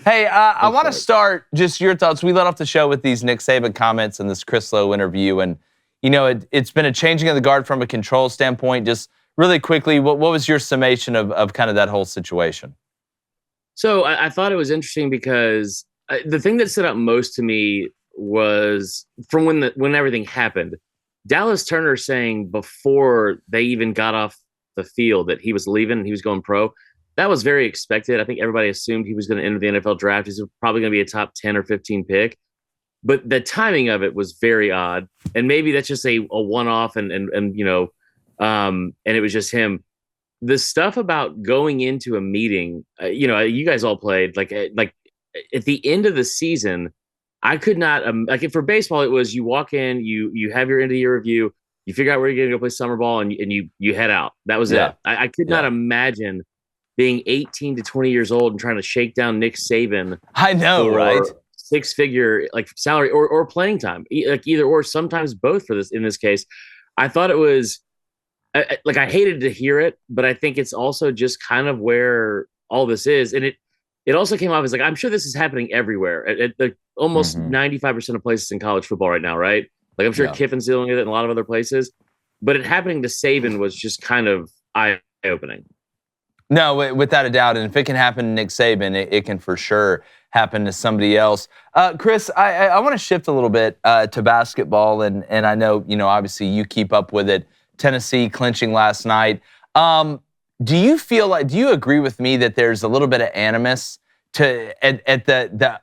Hey, I want to start just your thoughts. We let off the show with these Nick Saban comments and this Chris Lowe interview. And, it's been a changing of the guard from a control standpoint. Just really quickly, what was your summation of kind of that whole situation? So I thought it was interesting because the thing that stood out most to me was from when everything happened. Dallas Turner saying before they even got off the field that he was leaving, he was going pro. That was very expected. I think everybody assumed he was going to enter the NFL draft. He's probably going to be a top 10 or 15 pick. But the timing of it was very odd. And maybe that's just a one-off and it was just him. The stuff about going into a meeting, you guys all played like at the end of the season, I could not for baseball, it was you walk in, you have your end of year review, you figure out where you're going to go play summer ball, and you head out. That was it. I could not imagine being 18 to 20 years old and trying to shake down Nick Saban. I know, right? Six-figure salary or playing time, either or, sometimes both for this. In this case, I thought it was I hated to hear it, but I think it's also just kind of where all this is, and it also came off as I'm sure this is happening everywhere at almost 95% of places in college football right now, right? I'm sure Kiffin's dealing with it in a lot of other places, but it happening to Saban was just kind of eye-opening. No, without a doubt. And if it can happen to Nick Saban, it can for sure happen to somebody else. Chris, I want to shift a little bit to basketball. And I know, obviously you keep up with it. Tennessee clinching last night. Do you agree with me that there's a little bit of animus at the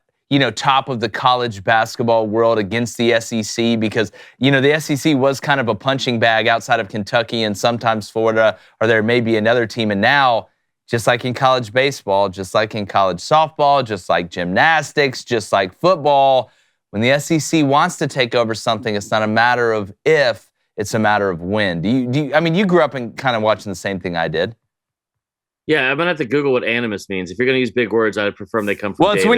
top of the college basketball world against the SEC? Because, the SEC was kind of a punching bag outside of Kentucky and sometimes Florida, or there may be another team. And now, just like in college baseball, just like in college softball, just like gymnastics, just like football, when the SEC wants to take over something, it's not a matter of if, it's a matter of when. You grew up and kind of watching the same thing I did. Yeah, I'm gonna have to Google what animus means. If you're gonna use big words, I'd prefer them they come from. Well, it's David.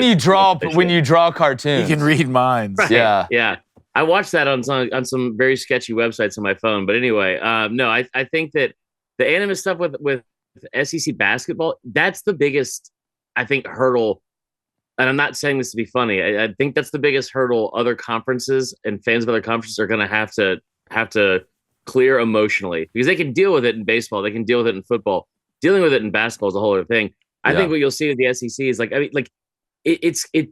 when you draw cartoons. You can read minds. Right. Yeah. I watched that on some very sketchy websites on my phone. But anyway, no, I think that the animus stuff with SEC basketball, that's the biggest, I think, hurdle. And I'm not saying this to be funny. I think that's the biggest hurdle other conferences and fans of other conferences are going to have to clear emotionally, because they can deal with it in baseball, they can deal with it in football. Dealing with it in basketball is a whole other thing. I think what you'll see with the SEC is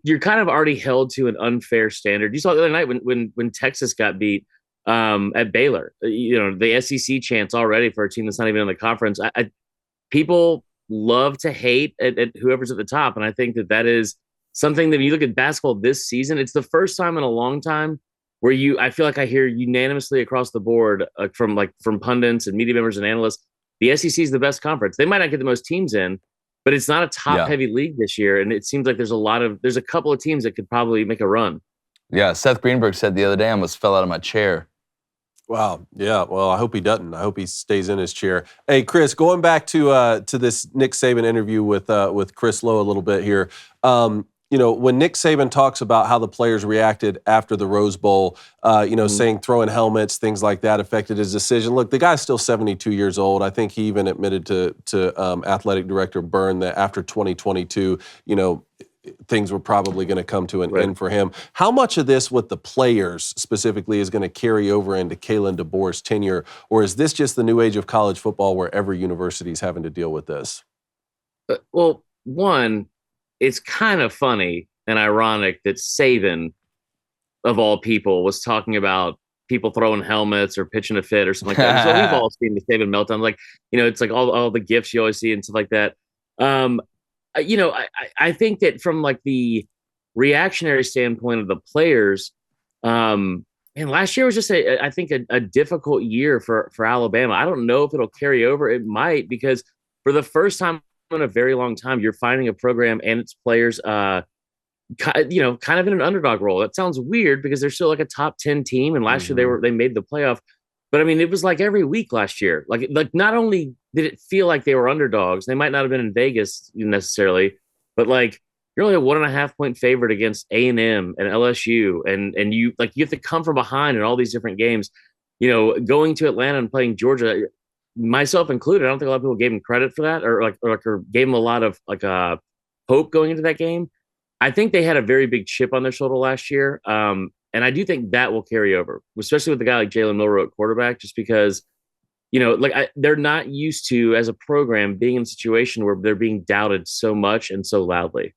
you're kind of already held to an unfair standard. You saw the other night when Texas got beat at Baylor. The SEC chants already for a team that's not even in the conference. People love to hate at whoever's at the top, and I think that is something that when you look at basketball this season, it's the first time in a long time where I feel like I hear unanimously across the board from pundits and media members and analysts, the SEC is the best conference. They might not get the most teams in, but it's not a top-heavy league this year, and it seems like there's a couple of teams that could probably make a run. Yeah, Seth Greenberg said the other day I almost fell out of my chair. Wow. Yeah. Well, I hope he doesn't. I hope he stays in his chair. Hey, Chris, going back to this Nick Saban interview with Chris Lowe a little bit here. When Nick Saban talks about how the players reacted after the Rose Bowl, saying throwing helmets, things like that affected his decision. Look, the guy's still 72 years old. I think he even admitted to athletic director Byrne that after 2022, things were probably going to come to an end for him. How much of this with the players specifically is going to carry over into Kalen DeBoer's tenure, or is this just the new age of college football where every university is having to deal with this? Well, one, it's kind of funny and ironic that Saban, of all people, was talking about people throwing helmets or pitching a fit or something like that. So we've all seen the Saban meltdown. It's like all the gifts you always see and stuff like that. I think that from the reactionary standpoint of the players, and last year was just I think a difficult year for Alabama. I don't know if it'll carry over. It might, because for the first time in a very long time, you're finding a program and its players, kind of in an underdog role. That sounds weird because they're still a top 10 team, and last year they made the playoff. But I mean, it was every week last year. Not only did it feel like they were underdogs, they might not have been in Vegas necessarily, but you're only a 1.5 point favorite against A&M and LSU, and you have to come from behind in all these different games. Going to Atlanta and playing Georgia, myself included, I don't think a lot of people gave him credit for that, or gave him a lot of hope going into that game. I think they had a very big chip on their shoulder last year. And I do think that will carry over, especially with a guy like Jalen Milroe at quarterback, just because, they're not used to, as a program, being in a situation where they're being doubted so much and so loudly.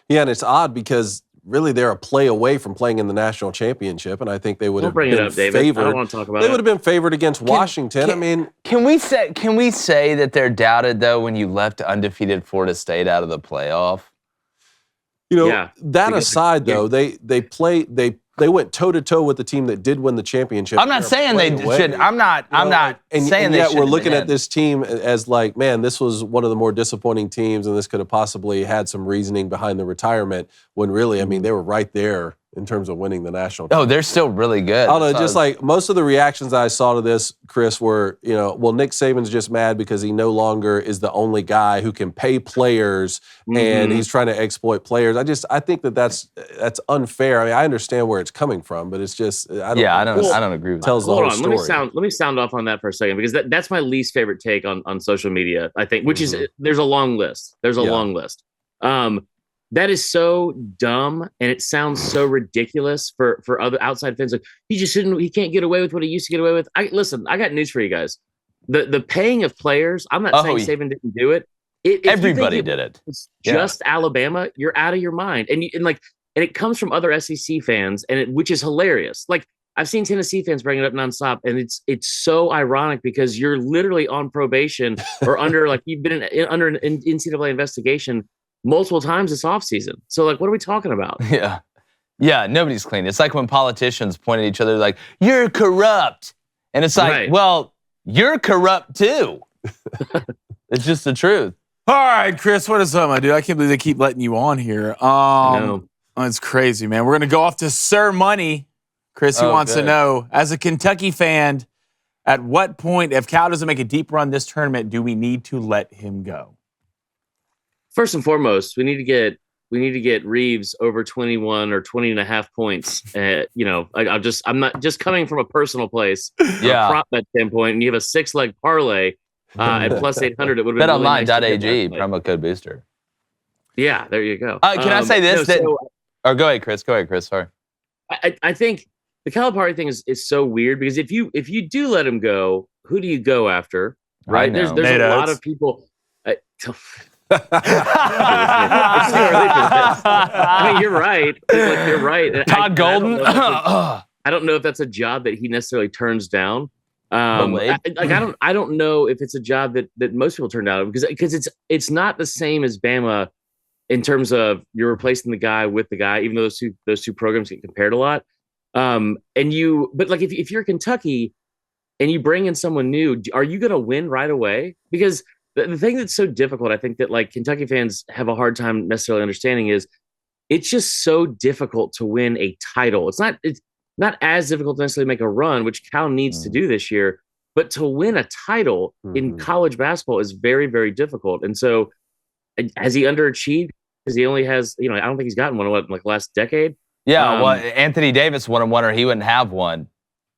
Yeah, and it's odd because really they're a play away from playing in the national championship, and I think they would have been favored. I don't want to talk about They would have been favored against Washington. Can we say that they're doubted though when you left undefeated Florida State out of the playoff? That aside, though, they went toe to toe with the team that did win the championship. I'm not saying they should. I'm not saying they yet should. We're looking at this team as like, man, this was one of the more disappointing teams, and this could have possibly had some reasoning behind the retirement. When really, I mean, they were right there in terms of winning the national. Oh, they're still really good. I don't know, just like most of the reactions I saw to this, Chris, were, well, Nick Saban's just mad because he no longer is the only guy who can pay players, and he's trying to exploit players. I think that's unfair. I mean, I understand where it's coming from, but it's just I don't agree with that. Hold on, let me sound off on that for a second, because that's my least favorite take on social media, I think, which is there's a long list. Long list. That is so dumb, and it sounds so ridiculous for other outside fans. Like, he can't get away with what he used to get away with. I got news for you guys. The paying of players, I'm not saying Saban didn't do it. Everybody did it. It's just Alabama, you're out of your mind. And it comes from other SEC fans, which is hilarious. Like, I've seen Tennessee fans bring it up nonstop, and it's so ironic because you're literally on probation or under, like, you've been under an NCAA investigation multiple times this offseason. So, like, what are we talking about? Yeah, nobody's clean. It's like when politicians point at each other like, you're corrupt. And it's like, well, you're corrupt too. It's just the truth. All right, Chris, what is up, my dude? I can't believe they keep letting you on here. It's crazy, man. We're going to go off to Sir Money. Chris, he wants to know, as a Kentucky fan, at what point, if Cal doesn't make a deep run this tournament, do we need to let him go? First and foremost, we need to get Reeves over 21 or 20 and a half points. I'm not just coming from a personal place, prop bet standpoint, and you have a 6-leg parlay at plus 800. It would have been BetOnline.ag, promo code booster. Yeah, there you go. Can I say this? Go ahead, Chris. Sorry. I think the Calipari thing is so weird because if you do let him go, who do you go after? Right? There's a lot of people. It's too early for this. I mean, you're right. You're right. Todd Golden. I don't know if that's a job that he necessarily turns down. I don't know if it's a job that most people turn down because it's not the same as Bama in terms of you're replacing the guy with the guy, even though those two programs get compared a lot. But like if you're Kentucky and you bring in someone new, are you going to win right away? Because the thing that's so difficult, I think that like Kentucky fans have a hard time necessarily understanding is it's just so difficult to win a title. It's not as difficult to necessarily make a run, which Cal needs to do this year, but to win a title in college basketball is very, very difficult. And so has he underachieved? Because he only has, I don't think he's gotten one in like the last decade. Yeah, well, Anthony Davis won one or he wouldn't have one.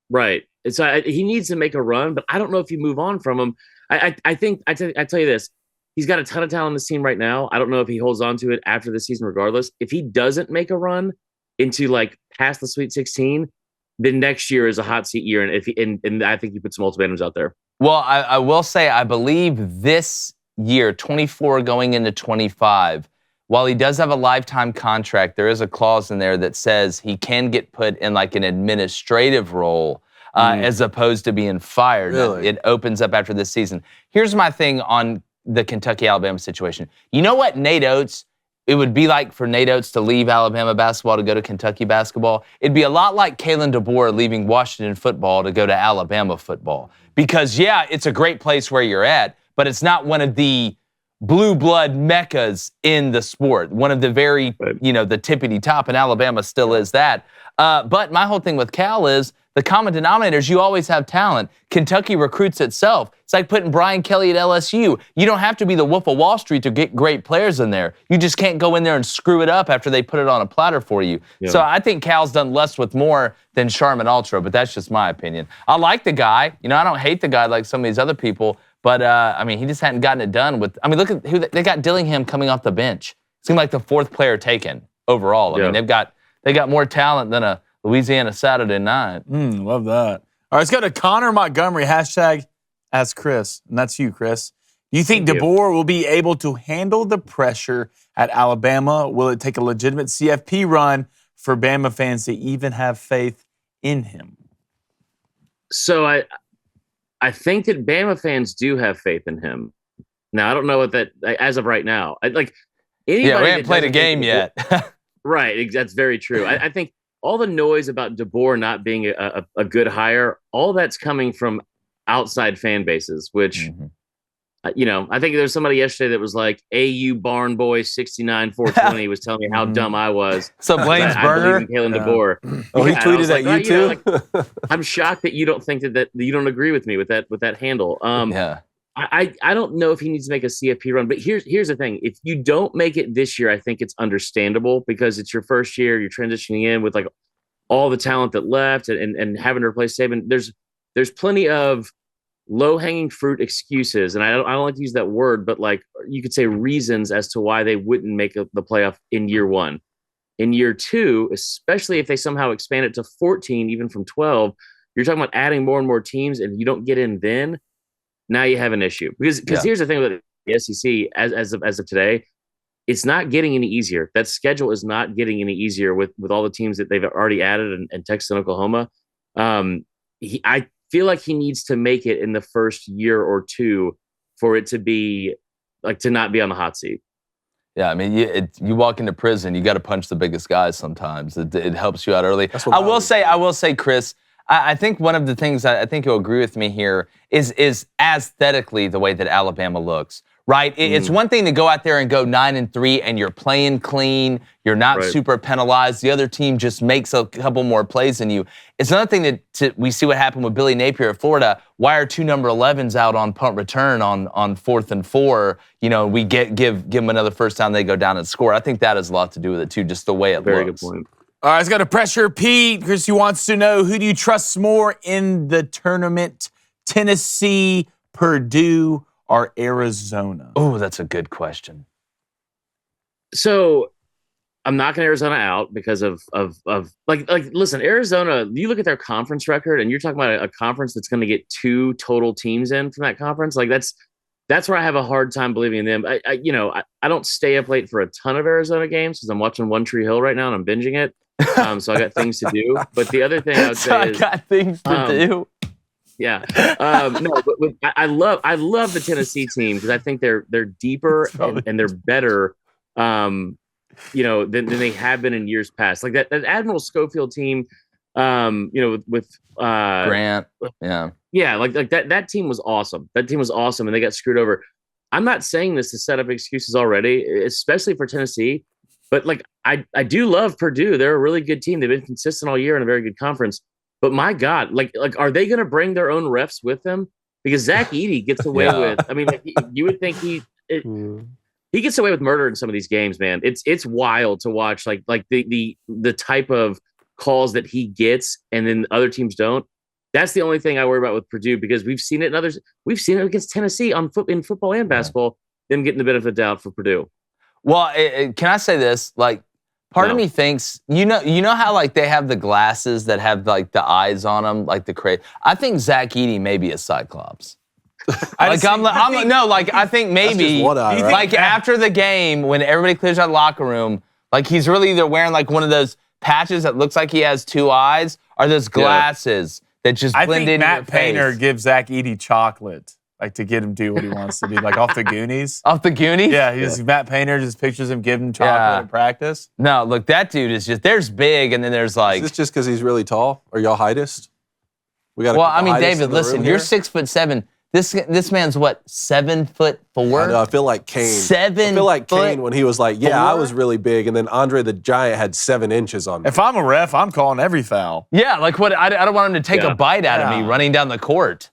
Right. And so he needs to make a run, but I don't know if you move on from him. I think I tell you this, he's got a ton of talent on this team right now. I don't know if he holds on to it after the season regardless. If he doesn't make a run into like past the Sweet 16, then next year is a hot seat year. And I think you put some ultimatums out there. Well, I will say, I believe this year, 24 going into 25, while he does have a lifetime contract, there is a clause in there that says he can get put in like an administrative role as opposed to being fired. Really? It opens up after this season. Here's my thing on the Kentucky-Alabama situation. You know what it would be like for Nate Oates to leave Alabama basketball to go to Kentucky basketball? It'd be a lot like Kalen DeBoer leaving Washington football to go to Alabama football. Because, it's a great place where you're at, but it's not one of the blue blood meccas in the sport. One of the very, the tippity top, and Alabama still is that. But my whole thing with Cal is the common denominators, you always have talent. Kentucky recruits itself. It's like putting Brian Kelly at LSU. You don't have to be the Wolf of Wall Street to get great players in there. You just can't go in there and screw it up after they put it on a platter for you. Yeah. So I think Cal's done less with more than Charmin Ultra, but that's just my opinion. I like the guy. I don't hate the guy like some of these other people, but he just hadn't gotten it done with. Look at who they got. Dillingham coming off the bench. Seemed like the fourth player taken. overall. I mean, they got more talent than a Louisiana Saturday night. Love that. All right, let's go to Connor Montgomery, hashtag Ask Chris. And that's you, Chris. Do you think DeBoer will be able to handle the pressure at Alabama? Will it take a legitimate CFP run for Bama fans to even have faith in him? So I think that Bama fans do have faith in him. Now, I don't know what that, as of right now. Anybody we haven't played a game yet. Right, that's very true. I think all the noise about DeBoer not being a good hire, all that's coming from outside fan bases, which, I think there's somebody yesterday that was like, AU Barn Boy 69-420 was telling me how dumb I was. So Blaine's Burger? I believe in Kalen DeBoer. Oh, he tweeted at you too? I'm shocked that you don't think that you don't agree with me with that handle. I don't know if he needs to make a CFP run, but here's the thing. If you don't make it this year, I think it's understandable because it's your first year. You're transitioning in with like all the talent that left and having to replace Saban. There's plenty of low-hanging fruit excuses, and I don't like to use that word, but like you could say reasons as to why they wouldn't make the playoff in year one. In year two, especially if they somehow expand it to 14, even from 12, you're talking about adding more and more teams, and you don't get in then. Now you have an issue because here's the thing with the SEC as of today, it's not getting any easier. That schedule is not getting any easier with all the teams that they've already added in Texas and Oklahoma. I feel like he needs to make it in the first year or two for it to be like to not be on the hot seat. Yeah, I mean, you walk into prison, you got to punch the biggest guys sometimes. It helps you out early. I will say, Chris, I think one of the things I think you'll agree with me here is aesthetically the way that Alabama looks, right? It's one thing to go out there and go 9-3 and you're playing clean, you're not super penalized. The other team just makes a couple more plays than you. It's another thing that we see what happened with Billy Napier at Florida. Why are two number 11s out on punt return on 4th and 4? We give them another first down, they go down and score. I think that has a lot to do with it too, just the way it looks. Very good point. All right, let's go to Pressure Pete. Chris, he wants to know, who do you trust more in the tournament? Tennessee, Purdue, or Arizona? Oh, that's a good question. So I'm knocking Arizona out because of listen, Arizona, you look at their conference record and you're talking about a conference that's going to get 2 total teams in from that conference. Like that's where I have a hard time believing in them. I don't stay up late for a ton of Arizona games because I'm watching One Tree Hill right now and I'm binging it. So I got things to do. But the other thing I would say is I got things to do. Yeah. I love the Tennessee team because I think they're deeper and they're better, than they have been in years past. Like that Admiral Schofield team, with Grant. Yeah. Yeah, like that team was awesome. That team was awesome, and they got screwed over. I'm not saying this to set up excuses already, especially for Tennessee, but like I do love Purdue. They're a really good team. They've been consistent all year in a very good conference. But my God, like are they going to bring their own refs with them? Because Zach Edey gets away with. I mean, you would think he gets away with murder in some of these games, man. It's wild to watch. Like the type of calls that he gets, and then other teams don't. That's the only thing I worry about with Purdue because we've seen it in others. We've seen it against Tennessee in football and basketball. Them getting the benefit of the doubt for Purdue. Well, can I say this? Like, part of me thinks you know how like they have the glasses that have like the eyes on them, like the crate. I think Zach Edey may be a Cyclops. I think maybe right? After the game when everybody clears out the locker room, like he's really either wearing like one of those patches that looks like he has 2 eyes, or those glasses that just blend in your face. I think Matt Painter gives Zach Edey chocolate, like to get him do what he wants to do, like off the Goonies. Off the Goonies? Yeah, Matt Painter just pictures him giving him chocolate at practice. No, look, that dude is just, there's big, and then there's like. Is this just because he's really tall? Are y'all heightest? David, listen, you're 6'7". This man's what, 7'4"? I know, I feel like Kane. I feel like Kane when he was like, I was really big, and then Andre the Giant had 7 inches on me. If I'm a ref, I'm calling every foul. Yeah, like what? I don't want him to take a bite out of me running down the court.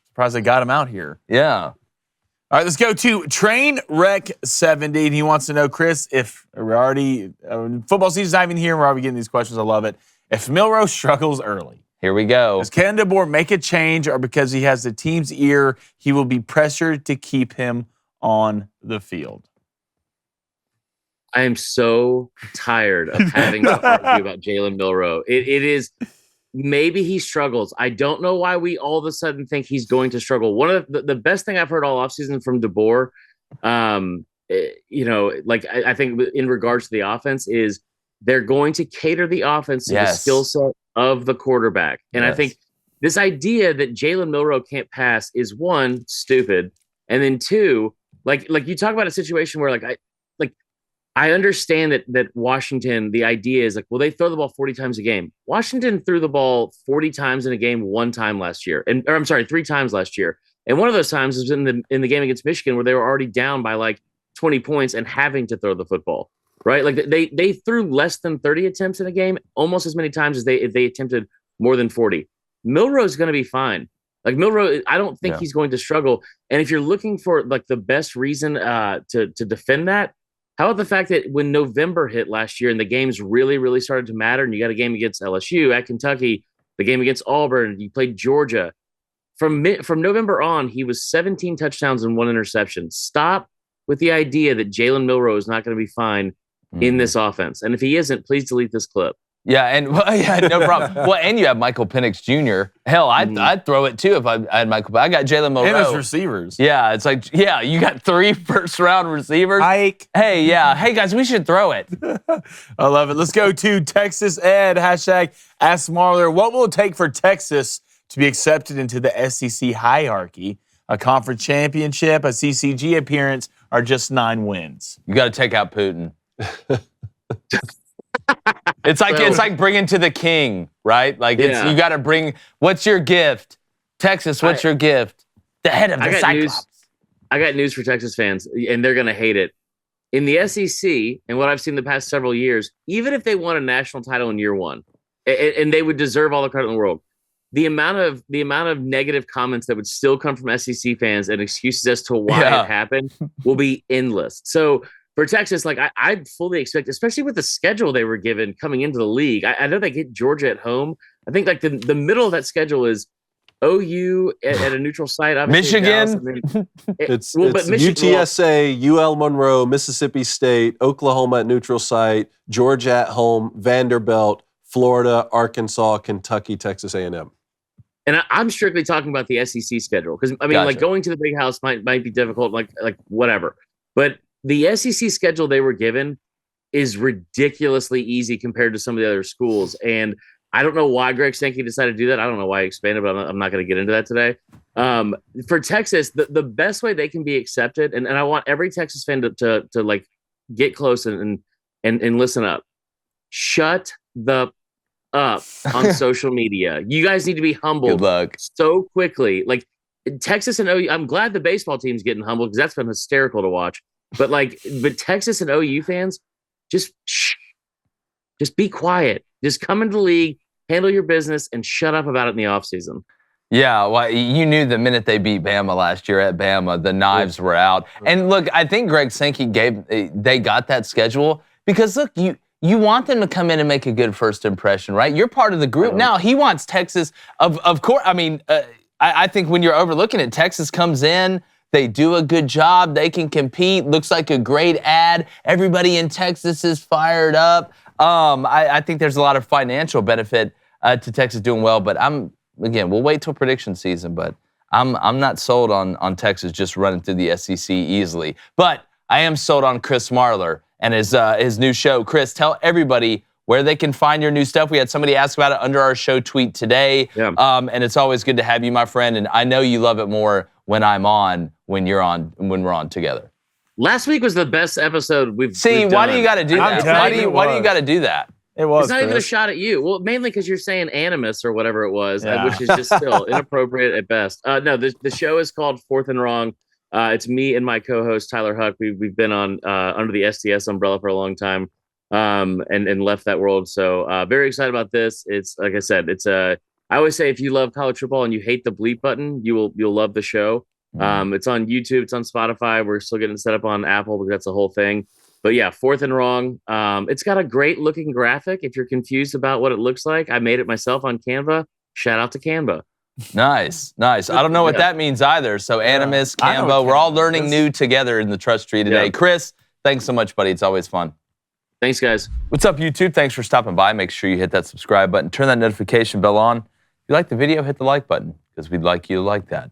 Surprised they got him out here. Yeah. All right, let's go to Trainwreck 70. And he wants to know, Chris, if we're already football season's not even here, and we're already getting these questions. I love it. If Milroe struggles early, here we go. Does Ken DeBoer make a change, or because he has the team's ear, he will be pressured to keep him on the field? I am so tired of having to argue about Jalen Milroe. It is maybe he struggles. I don't know why we all of a sudden think he's going to struggle. One of the best thing I've heard all offseason from DeBoer, I think in regards to the offense is they're going to cater the offense to the skill set of the quarterback. And I think this idea that Jalen Milroe can't pass is one, stupid. And then two, like you talk about a situation where I understand that Washington, the idea is they throw the ball 40 times a game. Washington threw the ball 40 times in a game 3 times last year. And one of those times was in the game against Michigan where they were already down by 20 points and having to throw the football. Right? They threw less than 30 attempts in a game, almost as many times as they attempted more than 40. Milroe's going to be fine. Milroe, I don't think he's going to struggle. And if you're looking for the best reason to defend that, how about the fact that when November hit last year and the games really, really started to matter, and you got a game against LSU, at Kentucky, the game against Auburn, you played Georgia. From November on, he was 17 touchdowns and 1 interception. Stop with the idea that Jalen Milroe is not going to be fine in this offense. And if he isn't, please delete this clip. Yeah, and no problem. Well, and you have Michael Penix Jr. Hell, I'd throw it too if I had Michael. I got Jalen Milroe. And his receivers. Yeah, it's you got 3 first-round receivers. Ike. Hey, guys, we should throw it. I love it. Let's go to Texas Ed. #Ask Marler. What will it take for Texas to be accepted into the SEC hierarchy? A conference championship, a CCG appearance, or just 9 wins? You got to take out Putin. It's like bringing to the king, right? You got to bring. What's your gift, Texas? What's your gift? The head of the Cyclops. I got news for Texas fans, and they're gonna hate it. In the SEC, and what I've seen the past several years, even if they won a national title in year 1, and they would deserve all the credit in the world, the amount of negative comments that would still come from SEC fans and excuses as to why it happened will be endless. So. For Texas, I fully expect, especially with the schedule they were given coming into the league. I know they get Georgia at home. I think the middle of that schedule is OU at a neutral site. Michigan. It's UTSA, UL Monroe, Mississippi State, Oklahoma at neutral site, Georgia at home, Vanderbilt, Florida, Arkansas, Kentucky, Texas A&M. And I'm strictly talking about the SEC schedule because going to the Big House might be difficult, whatever, but. The SEC schedule they were given is ridiculously easy compared to some of the other schools. And I don't know why Greg Sankey decided to do that. I don't know why he expanded, but I'm not going to get into that today. For Texas, the best way they can be accepted, and I want every Texas fan to get close and listen up. Shut the up on social media. You guys need to be humbled so quickly. Texas and OU, I'm glad the baseball team's getting humbled because that's been hysterical to watch. But Texas and OU fans, just be quiet. Just come into the league, handle your business, and shut up about it in the offseason. Yeah, well, you knew the minute they beat Bama last year at Bama, the knives were out. And look, I think Greg Sankey they got that schedule because look, you want them to come in and make a good first impression, right? You're part of the group now. He wants Texas, of course. I mean, I think when you're overlooking it, Texas comes in. They do a good job. They can compete. Looks like a great ad. Everybody in Texas is fired up. I think there's a lot of financial benefit to Texas doing well. But we'll wait till prediction season. But I'm not sold on Texas just running through the SEC easily. But I am sold on Chris Marler and his new show. Chris, tell everybody where they can find your new stuff. We had somebody ask about it under our show tweet today. Yeah. And it's always good to have you, my friend. And I know you love it more when I'm on, when you're on, when we're on together. Last week was the best episode we've why do you got to do that? Why do you got to do that? It was. It's not even a shot at you. Well, mainly because you're saying animus or whatever it was, which is just still inappropriate at best. No, the show is called Fourth and Wrong. It's me and my co-host Tyler Huck. We've been on under the STS umbrella for a long time, and left that world. So very excited about this. It's like I said, I always say if you love college football and you hate the bleep button, you'll love the show. It's on YouTube, it's on Spotify. We're still getting set up on Apple because that's the whole thing. But yeah, Fourth and Wrong. It's got a great looking graphic. If you're confused about what it looks like, I made it myself on Canva. Shout out to Canva. Nice. I don't know what that means either. So Animus, Canva, we're all learning new together in the Trust Tree today. Chris, thanks so much, buddy. It's always fun. Thanks, guys. What's up, YouTube? Thanks for stopping by. Make sure you hit that subscribe button. Turn that notification bell on. If you like the video, hit the like button because we'd like you to like that.